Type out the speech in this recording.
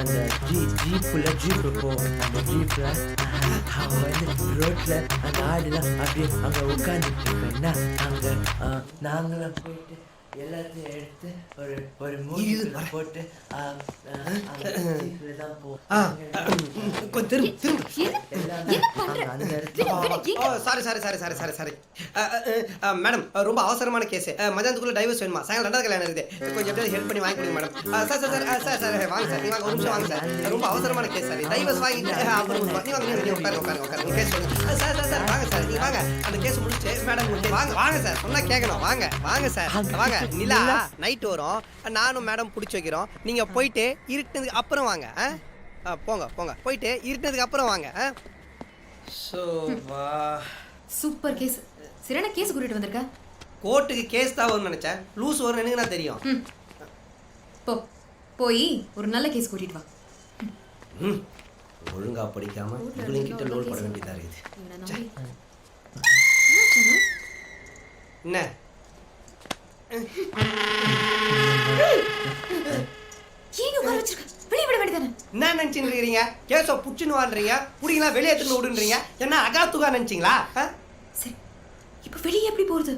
அந்த ஜீப்பு போவோம். அந்த ஜீப்ல அவன் வந்து ரோட்ல அந்த ஆடுலாம் அப்படியே அங்கே உட்காந்துட்டு இருக்கேன்னா அங்கே நாங்களாம் போயிட்டு எல்லாத்தையும் எடுத்து ஒரு ஒரு மூணு போட்டு ஜீப்ல தான் போவோம். சாரி மேடம், ரொம்ப அவசரமான கேஸ். மதியானத்துக்குள்ள டைவர்ஸ் வேணுமா? சாயங்காலம் 2வது கல்யாணம் இருக்குது. கொஞ்சம் எப்படியாவது ஹெல்ப் பண்ணி வாங்கி கொடுங்க மேடம். சார் வாங்க சார், நீங்க ஒரு நிமிஷம் வாங்க சார். ரொம்ப அவசரமான கேஸ் சார். டைவர்ஸ் வாங்கிட்டு அப்புறம் நீங்க உட்காருங்க கேஸ் சொல்லுங்க. சார் வாங்க சார், நீங்க வாங்க. அந்த கேஸ் முடிச்சு மேடம் வாங்க சார், சொன்னா கேட்கணும். வாங்க சார் வாங்க. நிலா நைட் வரும், நானும் மேடம் பிடிச்சி வைக்கிறோம். நீங்க போயிட்டு இருட்டுனதுக்கு அப்புறம் வாங்க. போங்க போயிட்டு இருட்டுனதுக்கு அப்புறம் வாங்க. Super gas. சரியான கேஸ் கூட்டிட்டு வந்திருக்க. கோர்ட்டுக்கு கேஸ் தான் வரும்னு நினைச்சேன். லூஸ் வரும்னு எனக்கு நான் தெரியும். போய் ஒரு நல்ல கேஸ் கூட்டிட்டு வா. ஒழுங்கா படிக்காம இவங்கிட்ட லோல் பட வேண்டியதா இருக்குது. என்ன என்ன நினைச்சுன்னு இருக்கீங்க? கேஸ புடிச்சுன்னு வாழ்றீங்க, புடிங்களா வெளியே எடுத்துன்னு விடுன்றீங்க. என்ன அகாத்துகா நினைச்சீங்களா? சரி, இப்ப வெளியே எப்படி போறது?